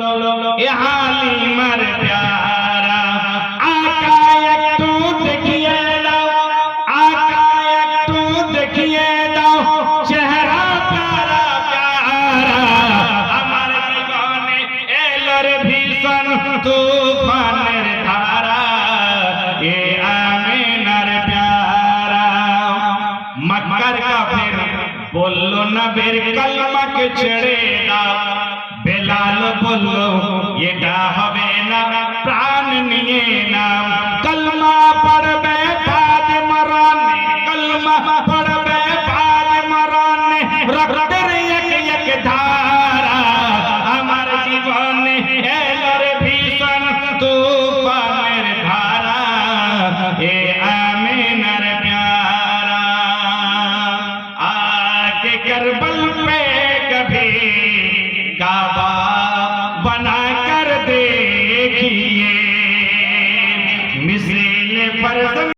এ হালিমার প্যারা আকা একটু দেখিয়ে দাও, আকা একটু দেখিয়ে দাও চেহারা প্যারা প্যারা। আমার জীবনে এলো রে ভীষণ তুফানের ধারা, এ আমিনার প্যারা। মক্কার কাফের বলল নবীর কলমাকে ছেড়ে দাও, বেলাল বলল এটা হবে না, প্রাণ নিয়ে নাম। কলমা পড়বে ফাতেমা রানী, কলমা পড়বে ফাতেমা রানী, রক্তের এক এক ধারা। আমার জীবনে এলো রে ভীষণ তুফানের ধারা, এ আমিনার প্যারা। आगे करबल पे कभी काबा बना कर देखिए, मिसाल पर